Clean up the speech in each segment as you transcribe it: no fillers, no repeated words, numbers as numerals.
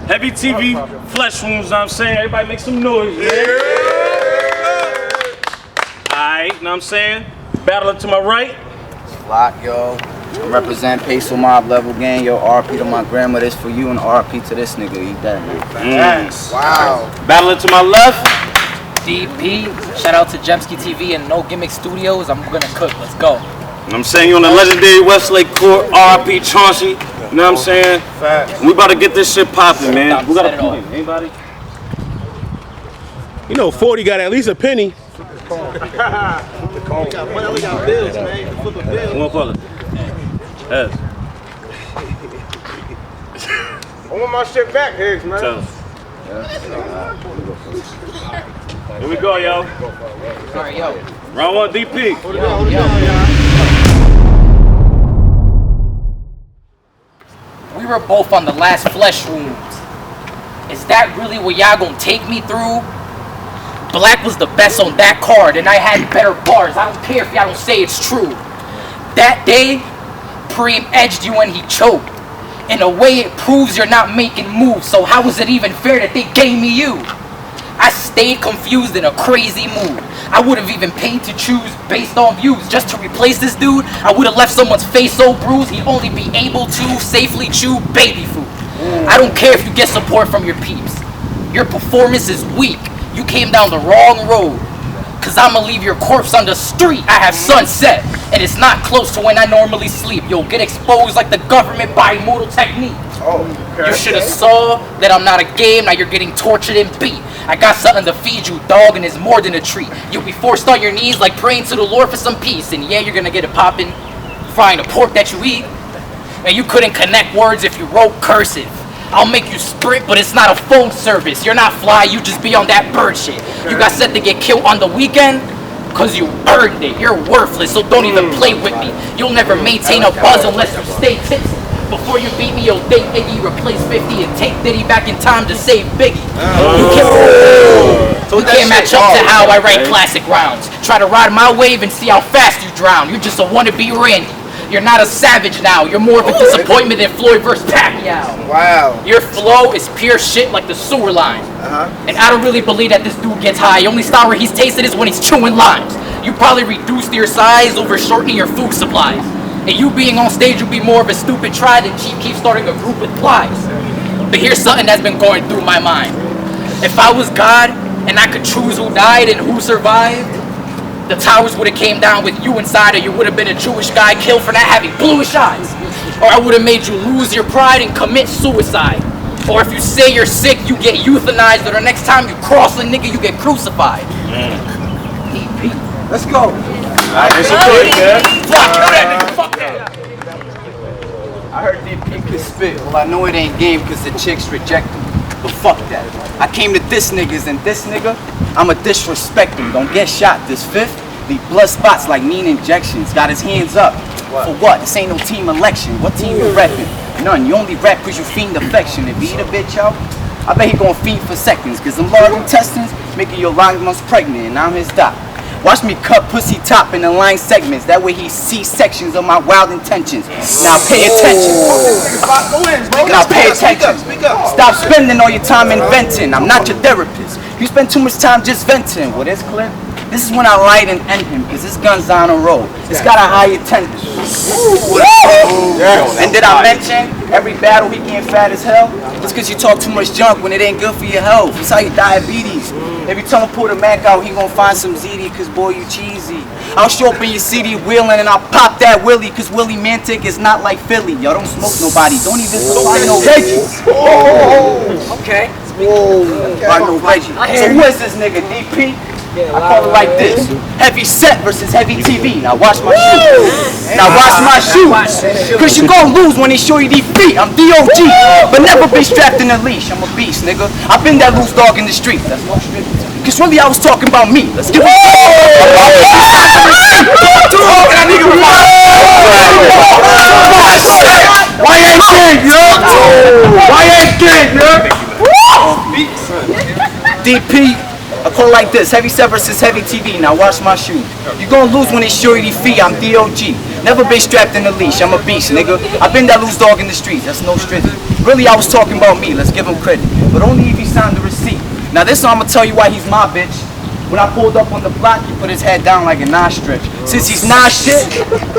Heaviitv, Fleshwounds, know what I'm saying? Everybody make some noise. Yeah. Alright, know what I'm saying? Battler to my right. Flock, yo. I represent Peso Mob Level Gang, yo. RP to my grandma, this for you, and RP to this nigga. Eat that, man. Wow. Battler to my left. DP, shout out to GEMSKITV and No Gimmick Studios. I'm gonna cook, let's go. I'm saying, you on the legendary Westlake Court, RP Chauncey. You know what I'm saying? Facts. We about to get this shit popping, man. We got a point. Anybody? You know, 40 got at least a penny. We got bills, man. Flip a bill. One color. Yes. I want my shit back, Higgs, man. Tell us. Here we go, yo. Alright, yo. Round one, DP. We were both on the last Fleshwounds. Is that really what y'all gonna take me through? Black was the best on that card, and I had better bars. I don't care if y'all don't say it's true. That day, Preem edged you and he choked. In a way, it proves you're not making moves, so how is it even fair that they gave me you? I stayed confused in a crazy mood. I would have even paid to choose based on views. Just to replace this dude, I would have left someone's face so bruised he'd only be able to safely chew baby food. I don't care if you get support from your peeps. Your performance is weak. You came down the wrong road. Cause I'ma leave your corpse on the street. I have sunset, and it's not close to when I normally sleep. You'll get exposed like the government bimodal technique. You should have saw that I'm not a game. Now you're getting tortured and beat. I got something to feed you, dog, and it's more than a treat. You'll be forced on your knees like praying to the Lord for some peace. And yeah, you're gonna get it poppin', frying the pork that you eat. And you couldn't connect words if you wrote cursive. I'll make you sprint, but it's not a phone service. You're not fly, you just be on that bird shit. You got set to get killed on the weekend, cause you earned it. You're worthless, so don't even play with me. You'll never maintain a buzz unless you stay tipsy. Before you beat me, you'll date Iggy, replace 50, and take Diddy back in time to save Biggie. You can't match up to how I write classic rounds. Try to ride my wave and see how fast you drown. You're just a wannabe Randy. You're not a savage now. You're more of a disappointment than Floyd versus Pacquiao. Wow. Your flow is pure shit like the sewer line. And I don't really believe that this dude gets high. The only style where he's tasted is when he's chewing limes. You probably reduced your size over shortening your food supplies. And you being on stage would be more of a stupid try than Chief Keef starting a group with plies. But here's something that's been going through my mind. If I was God and I could choose who died and who survived, the towers would have came down with you inside, or you would have been a Jewish guy killed for not having bluish eyes. Or I would have made you lose your pride and commit suicide. Or if you say you're sick, you get euthanized, or the next time you cross a nigga, you get crucified. DP. Let's go. Fuck that. I heard DP could spit. Well, I know it ain't game because the chicks reject him. But fuck that. I came to diss niggas, and this nigga, I'ma disrespect him. Don't get shot. This fifth, leave blood spots like mean injections. Got his hands up. For what? This ain't no team election. What team you reppin'? None. You only rap cause you fiend affection. If he eat a bitch out, I bet he gon' feed for seconds. Cause them large intestines making your 9 months pregnant, and I'm his doc. Watch me cut pussy top in the line segments. That way he sees sections of my wild intentions. Now pay attention. Now pay attention. Stop spending all your time inventing. I'm not your therapist. You spend too much time just venting. Well, this clip, this is when I light and end him, cause this gun's on a roll. It's got a high attendance. And did I mention every battle he getting fat as hell? It's cause you talk too much junk when it ain't good for your health. It's how you diabetes. Every time I pull the Mac out, he gon' find some ZD, cause boy, you cheesy. I'll show up in your city wheeling and I'll pop that Willie, cause Willie Mantic is not like Philly. Y'all don't smoke nobody, don't even supply no veggies. Okay. Buy no veggies. So who is this nigga, DP? I call it like this. Heavy set versus Heaviitv. Now watch my shoes. Now watch my shoes. Cause you gon' lose when they show you these feet. I'm DOG, but never been strapped in a leash. I'm a beast, nigga. I've been that loose dog in the street. That's no strip. Cause really I was talking about me. Let's get Why ain't gang, yo? Why ain't gang, yo? DP, I call like this, Heavy Set versus Heaviitv, now watch my shoe. You gonna lose when they show you the fee, I'm DOG. Never been strapped in a leash, I'm a beast, nigga. I been that loose dog in the streets, that's no strictly. Really, I was talking about me, let's give him credit. But only if he signed the receipt. Now this one, I'm gonna tell you why he's my bitch. When I pulled up on the block, he put his head down like a non-stretch. Since he's non-shit,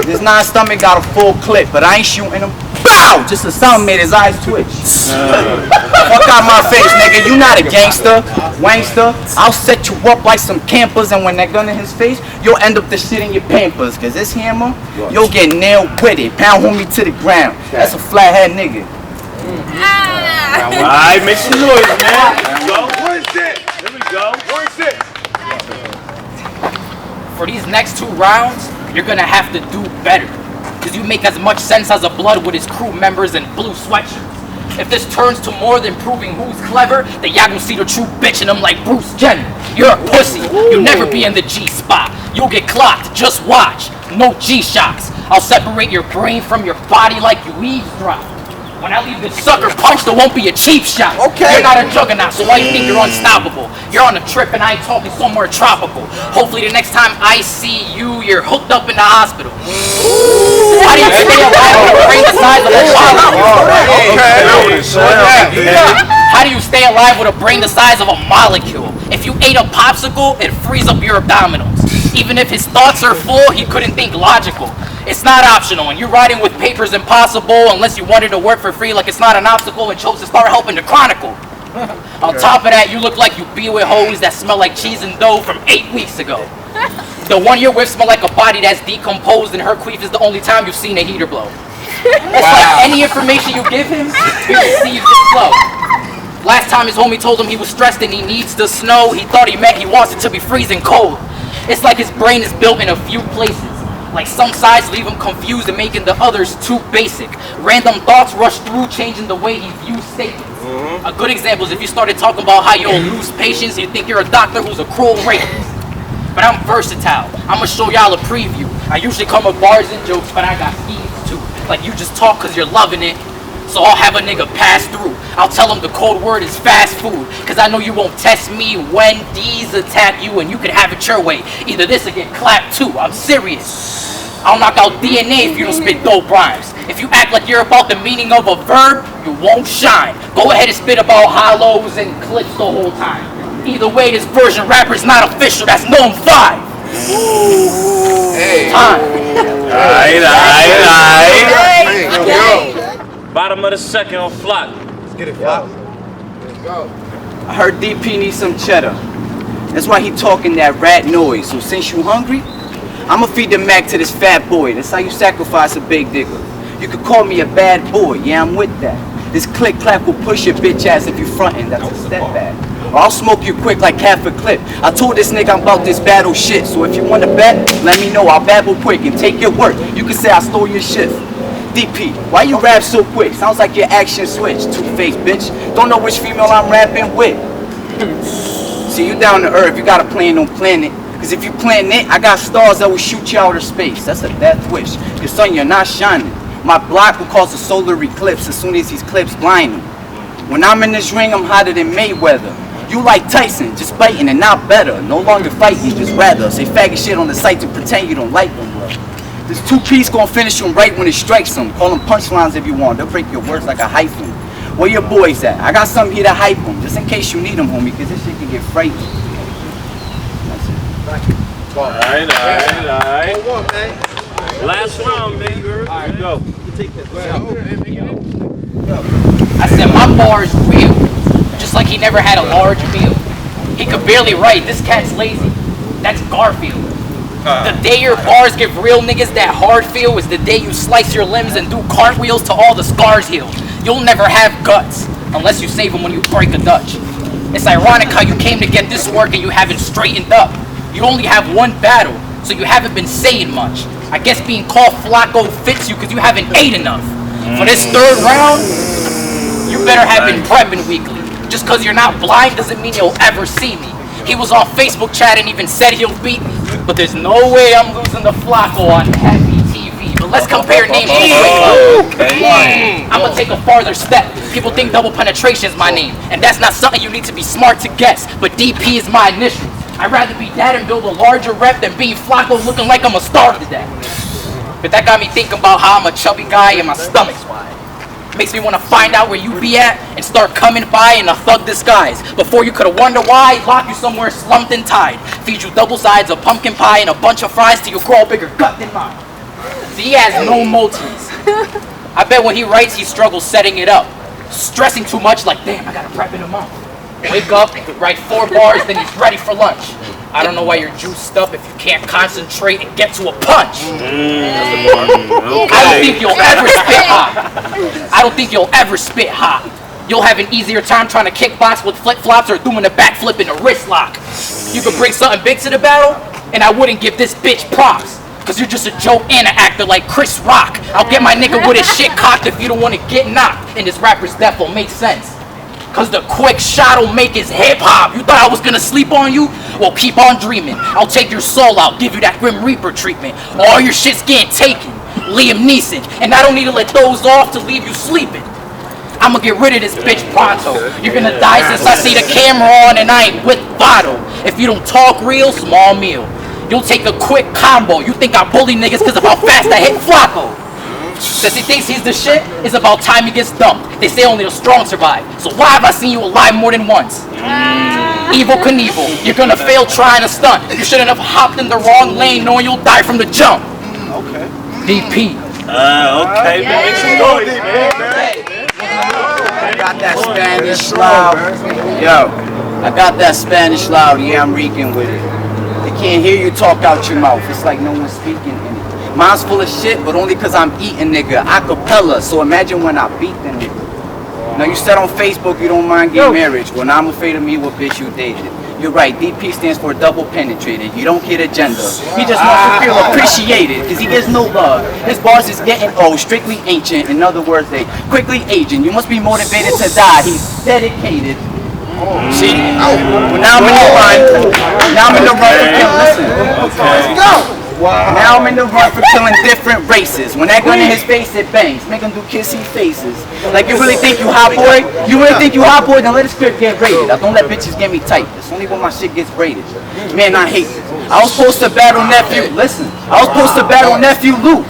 his non-stomach got a full clip, but I ain't shooting him. Bow! Just the sound made his eyes twitch. Fuck out my face, nigga. You not a gangster, wangster. I'll set you up like some campers, and when that gun in his face, you'll end up the shit in your pampers. Cause this hammer, you'll get nailed with it. Pound homie to the ground. That's a flathead nigga. Alright, make some noise, man. There we go. One set. There we go. One set. For these next 2 rounds, you're gonna have to do better. Cause you make as much sense as a blood with his crew members in blue sweatshirts. If this turns to more than proving who's clever, then y'all gon' see the true bitch in him like Bruce Jenner. You're a pussy. You'll never be in the G spot. You'll get clocked. Just watch. No G-shocks. I'll separate your brain from your body like you eavesdrop. When I leave this sucker punched, there won't be a cheap shot. Okay. You're not a juggernaut, so why you think you're unstoppable? You're on a trip and I ain't talking somewhere tropical. Hopefully the next time I see you, you're hooked up in the hospital. How do you stay alive with a brain the size of a molecule? How do you stay alive with a brain the size of a molecule? If you ate a popsicle, it frees up your abdominals. Even if his thoughts are full, he couldn't think logical. It's not optional, and you're riding with papers impossible unless you wanted to work for free like it's not an obstacle and chose to start helping the Chronicle. On top of that, you look like you be with hoes that smell like cheese and dough from 8 weeks ago. The one you're with smell like a body that's decomposed, and her queef is the only time you've seen a heater blow. It's like any information you give him, he receives it slow. Last time his homie told him he was stressed and he needs the snow, he thought he meant he wants it to be freezing cold. It's like his brain is built in a few places. Like some sides leave him confused and making the others too basic. Random thoughts rush through, changing the way he views statements. A good example is if you started talking about how you'll lose patience, you think you're a doctor who's a cruel rapist. But I'm versatile. I'ma show y'all a preview. I usually come with bars and jokes, but I got schemes too. Like you just talk cause you're loving it. So I'll have a nigga pass through. I'll tell him the code word is fast food. Cause I know you won't test me when D's attack you and you can have it your way. Either this or get clapped too. I'm serious. I'll knock out DNA if you don't spit dope rhymes. If you act like you're about the meaning of a verb, you won't shine. Go ahead and spit about hollows and clips the whole time. Either way, this version rapper's not official. That's known 5. Hey. Time. Alright. Bottom of the second on Flakko. Let's get it, Flakko. Let's go. I heard DP needs some cheddar. That's why he talking that rat noise. So since you hungry, I'ma feed the Mac to this fat boy. That's how you sacrifice a big digger. You could call me a bad boy, yeah, I'm with that. This click clap will push your bitch ass if you frontin', that's a step back. Or I'll smoke you quick like half a clip. I told this nigga I'm about this battle shit, so if you wanna bet, let me know, I'll babble quick and take your work. You can say I stole your shift. DP, why you rap so quick? Sounds like your action switch, two-faced bitch. Don't know which female I'm rapping with. See, you down to earth, you gotta plan on planet. Cause if you plan it, I got stars that will shoot you out of space. That's a death wish. Cause son, you're not shining. My block will cause a solar eclipse as soon as these clips blind him. When I'm in this ring, I'm hotter than Mayweather. You like Tyson, just biting and not better. No longer fighting, just rather. Say faggot shit on the site to pretend you don't like them, bro. This 2-piece gonna finish them right when it strikes them. Call them punchlines if you want. They'll break your words like a hyphen. Where your boys at? I got something here to hype them. Just in case you need them, homie, cause this shit can get frightening. Alright. One, man. Last round, baby. Alright, go. I said my bar is real, just like he never had a large meal. He could barely write, this cat's lazy, that's Garfield. The day your bars give real niggas that hard feel is the day you slice your limbs and do cartwheels to all the scars heal. You'll never have guts, unless you save them when you break a Dutch. It's ironic how you came to get this work and you haven't straightened up. You only have one battle, so you haven't been saying much. I guess being called Flakko fits you because you haven't ate enough. For this 3rd round, you better have been prepping weekly. Just because you're not blind doesn't mean you'll ever see me. He was on Facebook chat and even said he'll beat me. But there's no way I'm losing to Flakko on Heaviitv. But let's compare names. I'm gonna take a farther step. People think double penetration is my name, and that's not something you need to be smart to guess. But DP is my initials. I'd rather be that and build a larger rep than being Flakko looking like I'm a star to death. But that got me thinking about how I'm a chubby guy and my stomach's wide. Makes me want to find out where you be at and start coming by in a thug disguise. Before you could have wondered why, lock you somewhere slumped and tied. Feed you double sides of pumpkin pie and a bunch of fries till you grow a bigger gut than mine. See, he has no motives. I bet when he writes, he struggles setting it up. Stressing too much, like, damn, I gotta prep in a month. Wake up, write 4 bars, then he's ready for lunch. I don't know why you're juiced up if you can't concentrate and get to a punch. I don't think you'll ever spit hot. I don't think you'll ever spit hot. You'll have an easier time trying to kickbox with flip-flops or doing a backflip in a wrist lock. You could bring something big to the battle, and I wouldn't give this bitch props. Cause you're just a joke and an actor like Chris Rock. I'll get my nigga with his shit cocked if you don't want to get knocked. And this rapper's death will make sense. Cause the quick shot'll make his hip-hop. You thought I was gonna sleep on you? Well, keep on dreaming. I'll take your soul out, give you that Grim Reaper treatment. All your shit's getting taken. Liam Neeson. And I don't need to let those off to leave you sleeping. I'ma get rid of this bitch pronto. You're gonna die since I see the camera on and I ain't with Votto. If you don't talk real, small meal. You'll take a quick combo. You think I bully niggas cause of how fast I hit Flakko. Since he thinks he's the shit, it's about time he gets dumped. They say only the strong survive. So why have I seen you alive more than once? Evil Knievel, you're gonna fail trying to stunt. You shouldn't have hopped in the wrong lane knowing you'll die from the jump. Okay. Okay, DP. man. Make some noise, man. I got that Spanish loud. Yo, I got that Spanish loud. Yeah, I'm reeking with it. They can't hear you talk out your mouth. It's like no one's speaking in it. Mine's full of shit, but only cause I'm eating, nigga. Acapella, so imagine when I beat the nigga. Now you said on Facebook you don't mind getting marriage. Well, now I'm afraid of me what bitch you dated. You're right, DP stands for double penetrated. You don't get agenda. He just wants to feel appreciated, cause he gets no love. His bars is getting old, strictly ancient. In other words, they quickly aging. You must be motivated to die. He's dedicated. See? Well, now I'm in the run. Now I'm in the run for killing. Listen. Let's go. Now I'm in the run for killing different races. When that gun in his face, it bangs. Make him do kissy faces. Like you really think you hot boy? You really think you hot boy? Then let the script get rated. I don't let bitches get me tight. It's only when my shit gets rated. Man, I hate this. I was supposed to battle nephew. Listen, I was supposed to battle nephew Luke.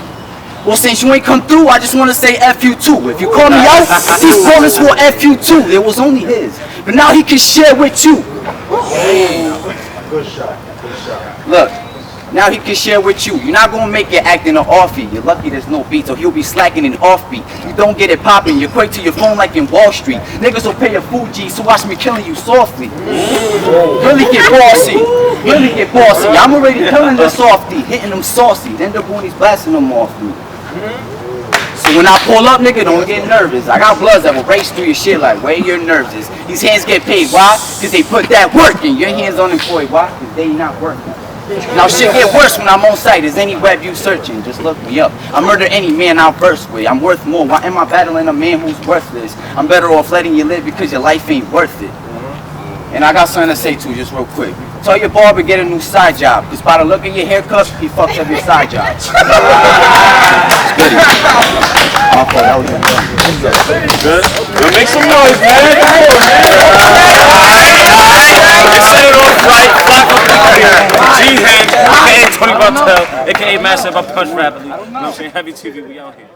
Well, since you ain't come through, I just want to say F you too. If you call me out, these bonus will F you too. It was only his. But now he can share with you. Good shot. Good shot. Look. Now he can share with you. You're not gonna make it acting an offbeat. You're lucky there's no beat, so he'll be slacking in offbeat. You don't get it popping. You're quick to your phone like in Wall Street. Niggas will pay a Fuji, so watch me killing you softly. Really get bossy. Really get bossy. I'm already killing the softy, hitting them saucy. Then the boonies blasting them off me. So when I pull up, nigga, don't get nervous. I got bloods that will race through your shit like where your nerves is. These hands get paid. Why? Cause they put that work in. Your hands unemployed. Why? Cause they not working. Now shit get worse when I'm on site. Is any web you searching? Just look me up. I murder any man I verse with. I'm worth more. Why am I battling a man who's worthless? I'm better off letting you live because your life ain't worth it. And I got something to say too, just real quick. Tell your barber get a new side job. Cause by the look of your haircut, he fucked up your side job. Good. Well, make some noise, man. Set it off right. Flakko G-Hand, aka Tony Bartel, aka Master of Punch Rapidly. You know what I'm saying? Heavy TV, we out here.